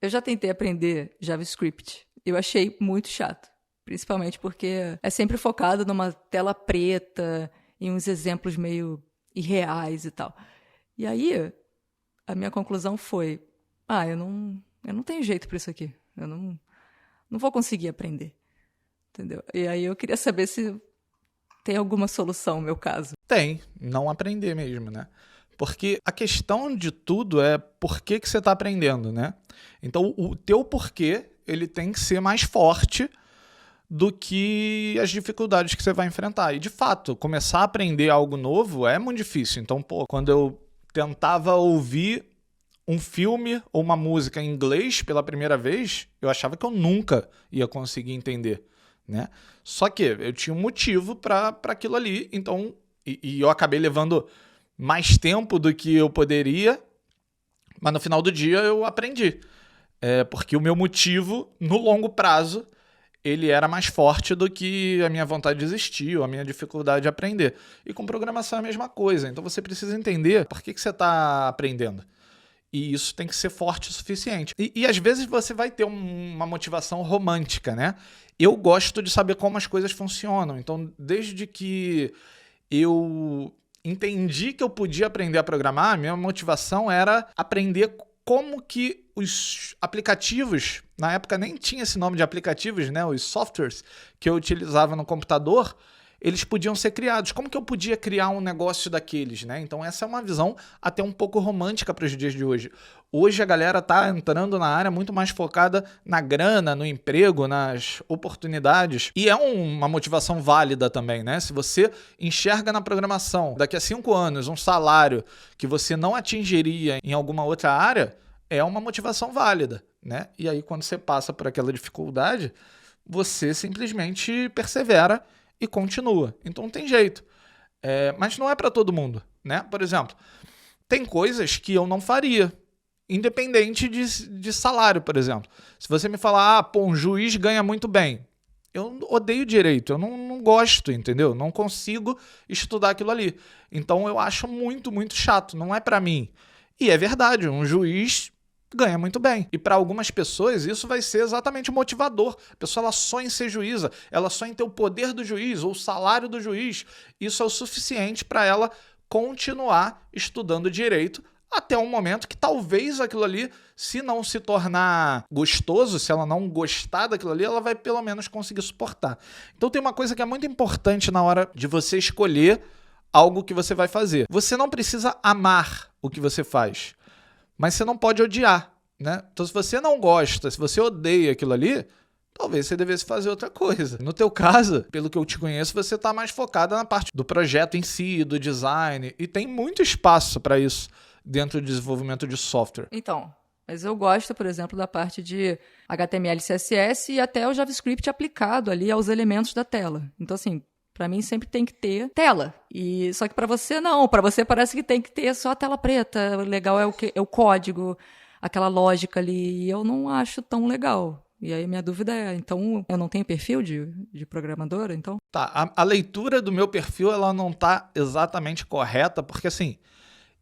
Eu já tentei aprender JavaScript. Eu achei muito chato. Principalmente porque é sempre focado numa tela preta, em uns exemplos meio irreais e tal. E aí, a minha conclusão foi, eu não tenho jeito para isso aqui. Eu não vou conseguir aprender. Entendeu? E aí eu queria saber se tem alguma solução no meu caso. Tem, não aprender mesmo, né? Porque a questão de tudo é por que você está aprendendo, né? Então, o teu porquê, ele tem que ser mais forte do que as dificuldades que você vai enfrentar. E, de fato, começar a aprender algo novo é muito difícil. Então, quando eu tentava ouvir um filme ou uma música em inglês pela primeira vez, eu achava que eu nunca ia conseguir entender, né? Só que eu tinha um motivo para aquilo ali, então, e eu acabei levando mais tempo do que eu poderia, mas no final do dia eu aprendi. Porque o meu motivo, no longo prazo, ele era mais forte do que a minha vontade de desistir ou a minha dificuldade de aprender. E com programação é a mesma coisa. Então você precisa entender por que você está aprendendo. E isso tem que ser forte o suficiente. E às vezes você vai ter uma motivação romântica, né? Eu gosto de saber como as coisas funcionam. Então, desde que eu entendi que eu podia aprender a programar, minha motivação era aprender como que os aplicativos, na época nem tinha esse nome de aplicativos, né? Os softwares que eu utilizava no computador, eles podiam ser criados. Como que eu podia criar um negócio daqueles, né? Então essa é uma visão até um pouco romântica para os dias de hoje. Hoje a galera está entrando na área muito mais focada na grana, no emprego, nas oportunidades. E é uma motivação válida também, né? Se você enxerga na programação, daqui a 5 anos, um salário que você não atingiria em alguma outra área, é uma motivação válida, né? E aí quando você passa por aquela dificuldade, você simplesmente persevera e continua. Então não tem jeito. Mas não é para todo mundo, né? Por exemplo, tem coisas que eu não faria, independente de salário, por exemplo. Se você me falar, um juiz ganha muito bem, eu odeio direito, eu não gosto, entendeu? Não consigo estudar aquilo ali. Então eu acho muito, muito chato, não é para mim. E é verdade, um juiz ganha muito bem. E para algumas pessoas isso vai ser exatamente o motivador. A pessoa ela sonha em ser juíza, ela sonha em ter o poder do juiz ou o salário do juiz. Isso é o suficiente para ela continuar estudando direito até um momento que talvez aquilo ali, se não se tornar gostoso, se ela não gostar daquilo ali, ela vai pelo menos conseguir suportar. Então tem uma coisa que é muito importante na hora de você escolher algo que você vai fazer. Você não precisa amar o que você faz, mas você não pode odiar, né? Então, se você não gosta, se você odeia aquilo ali, talvez você devesse fazer outra coisa. No teu caso, pelo que eu te conheço, você está mais focada na parte do projeto em si, do design, e tem muito espaço para isso dentro do desenvolvimento de software. Então, mas eu gosto, por exemplo, da parte de HTML, CSS e até o JavaScript aplicado ali aos elementos da tela. Então, assim, para mim sempre tem que ter tela. E só que para você não, para você parece que tem que ter só a tela preta. O legal é o código, aquela lógica ali. E eu não acho tão legal. E aí minha dúvida é, então eu não tenho perfil de programadora, então? Tá, a leitura do meu perfil ela não tá exatamente correta, porque assim,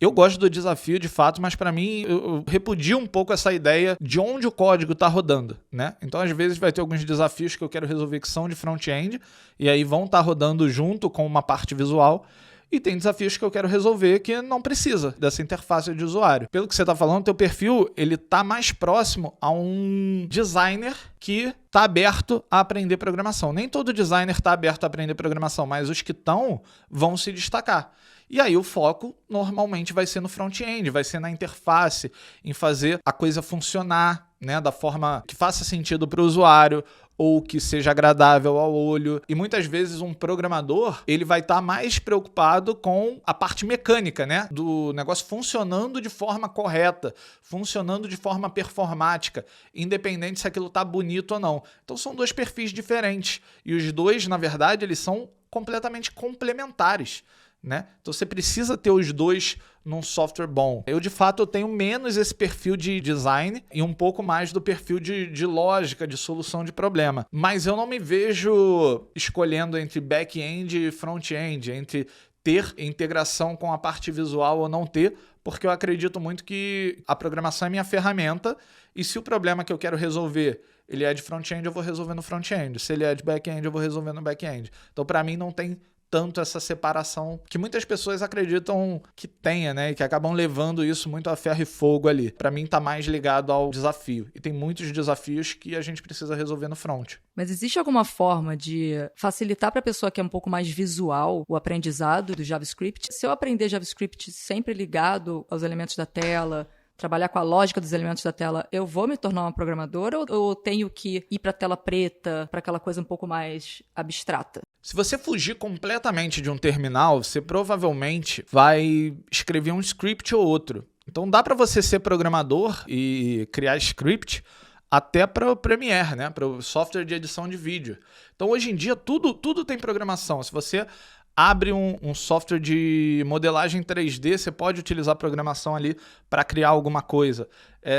eu gosto do desafio de fato, mas para mim eu repudio um pouco essa ideia de onde o código está rodando, né? Então às vezes vai ter alguns desafios que eu quero resolver que são de front-end e aí vão estar rodando junto com uma parte visual. E tem desafios que eu quero resolver que não precisa dessa interface de usuário. Pelo que você está falando, teu perfil ele está mais próximo a um designer que está aberto a aprender programação. Nem todo designer está aberto a aprender programação, mas os que estão vão se destacar. E aí o foco normalmente vai ser no front-end, vai ser na interface, em fazer a coisa funcionar, né, da forma que faça sentido para o usuário ou que seja agradável ao olho. E muitas vezes um programador ele vai estar mais preocupado com a parte mecânica, né, do negócio funcionando de forma correta, funcionando de forma performática, independente se aquilo está bonito ou não. Então são dois perfis diferentes e os dois, na verdade, eles são completamente complementares, né? Então você precisa ter os dois num software bom. Eu, de fato, eu tenho menos esse perfil de design e um pouco mais do perfil de lógica, de solução de problema. Mas eu não me vejo escolhendo entre back-end e front-end, entre ter integração com a parte visual ou não ter, porque eu acredito muito que a programação é minha ferramenta e se o problema que eu quero resolver ele é de front-end, eu vou resolver no front-end. Se ele é de back-end, eu vou resolver no back-end. Então, para mim, não tem tanto essa separação que muitas pessoas acreditam que tenha, né? E que acabam levando isso muito a ferro e fogo ali. Para mim, tá mais ligado ao desafio. E tem muitos desafios que a gente precisa resolver no front. Mas existe alguma forma de facilitar para a pessoa que é um pouco mais visual o aprendizado do JavaScript? Se eu aprender JavaScript sempre ligado aos elementos da tela, trabalhar com a lógica dos elementos da tela, eu vou me tornar uma programadora ou eu tenho que ir para a tela preta, para aquela coisa um pouco mais abstrata? Se você fugir completamente de um terminal, você provavelmente vai escrever um script ou outro. Então dá para você ser programador e criar script até para o Premiere, né? Para o software de edição de vídeo. Então hoje em dia tudo tem programação. Se você abre um software de modelagem 3D, você pode utilizar a programação ali para criar alguma coisa.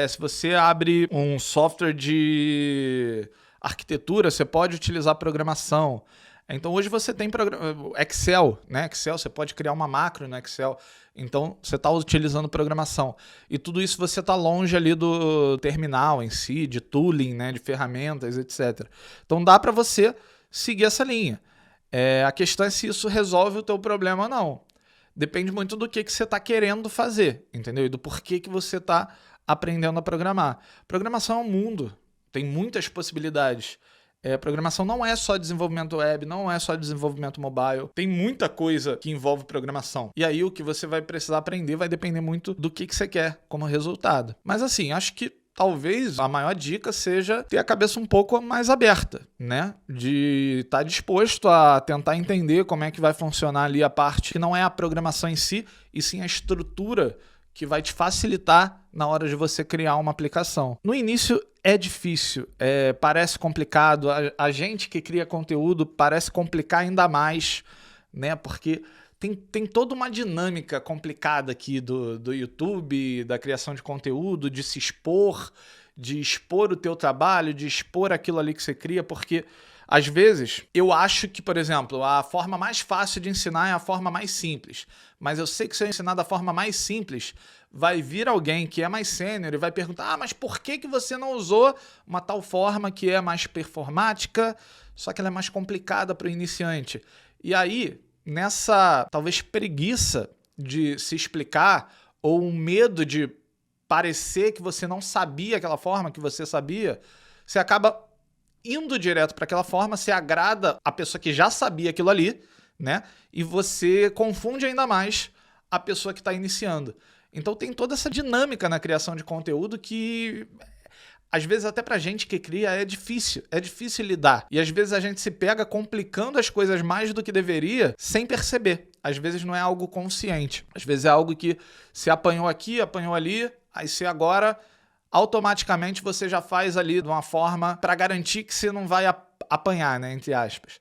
Se você abre um software de arquitetura, você pode utilizar a programação. Então hoje você tem Excel, né? Excel, você pode criar uma macro no Excel. Então você está utilizando programação. E tudo isso você está longe ali do terminal em si, de tooling, né? De ferramentas, etc. Então dá para você seguir essa linha. A questão é se isso resolve o teu problema ou não. Depende muito do que você está querendo fazer, entendeu? E do porquê que você está aprendendo a programar. Programação é um mundo, tem muitas possibilidades. Programação não é só desenvolvimento web, não é só desenvolvimento mobile. Tem muita coisa que envolve programação. E aí o que você vai precisar aprender vai depender muito do que você quer como resultado. Mas assim, acho que talvez a maior dica seja ter a cabeça um pouco mais aberta, né? De estar disposto a tentar entender como é que vai funcionar ali a parte que não é a programação em si, e sim a estrutura que vai te facilitar na hora de você criar uma aplicação. No início é difícil, parece complicado, a gente que cria conteúdo parece complicar ainda mais, né? Porque tem toda uma dinâmica complicada aqui do YouTube, da criação de conteúdo, de se expor, de expor o teu trabalho, de expor aquilo ali que você cria, porque às vezes eu acho que, por exemplo, a forma mais fácil de ensinar é a forma mais simples, mas eu sei que se eu ensinar da forma mais simples, vai vir alguém que é mais sênior e vai perguntar, mas por que você não usou uma tal forma que é mais performática, só que ela é mais complicada para o iniciante? E aí, nessa talvez preguiça de se explicar ou um medo de parecer que você não sabia aquela forma que você sabia, você acaba indo direto para aquela forma, você agrada a pessoa que já sabia aquilo ali, né? E você confunde ainda mais a pessoa que está iniciando. Então tem toda essa dinâmica na criação de conteúdo que às vezes até pra gente que cria é difícil lidar. E às vezes a gente se pega complicando as coisas mais do que deveria sem perceber. Às vezes não é algo consciente. Às vezes é algo que se apanhou aqui, apanhou ali, aí você agora automaticamente você já faz ali de uma forma para garantir que você não vai apanhar, né, entre aspas.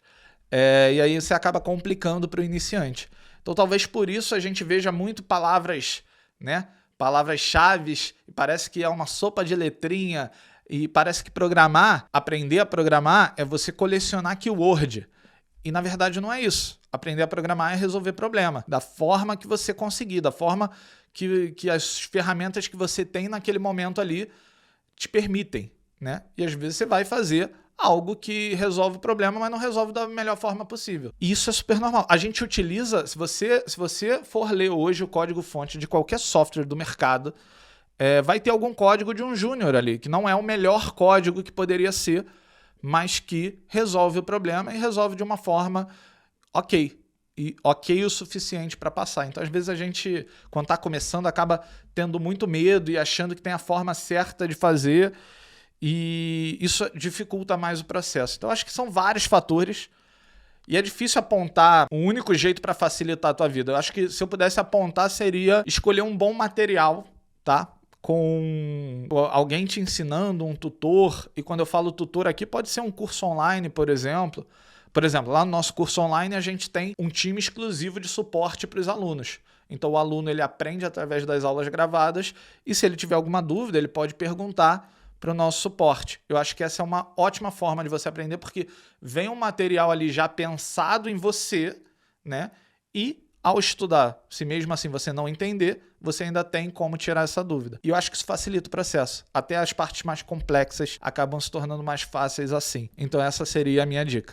E aí você acaba complicando para o iniciante. Então talvez por isso a gente veja muito palavras, né? Palavras-chaves, parece que é uma sopa de letrinha e parece que aprender a programar é você colecionar keyword. E na verdade não é isso. Aprender a programar é resolver problema, da forma que você conseguir, da forma que as ferramentas que você tem naquele momento ali te permitem, né? E às vezes você vai fazer algo que resolve o problema, mas não resolve da melhor forma possível. E isso é super normal. A gente utiliza, se você for ler hoje o código-fonte de qualquer software do mercado, vai ter algum código de um júnior ali, que não é o melhor código que poderia ser, mas que resolve o problema e resolve de uma forma ok. E ok o suficiente para passar. Então, às vezes, a gente, quando está começando, acaba tendo muito medo e achando que tem a forma certa de fazer, e isso dificulta mais o processo. Então, acho que são vários fatores e é difícil apontar um único jeito para facilitar a tua vida. Eu acho que se eu pudesse apontar, seria escolher um bom material, tá? Com alguém te ensinando, um tutor. E quando eu falo tutor aqui, pode ser um curso online, por exemplo. Por exemplo, lá no nosso curso online, a gente tem um time exclusivo de suporte para os alunos. Então, o aluno ele aprende através das aulas gravadas e se ele tiver alguma dúvida, ele pode perguntar para o nosso suporte. Eu acho que essa é uma ótima forma de você aprender, porque vem um material ali já pensado em você, né? E ao estudar, se mesmo assim você não entender, você ainda tem como tirar essa dúvida. E eu acho que isso facilita o processo. Até as partes mais complexas acabam se tornando mais fáceis assim. Então essa seria a minha dica.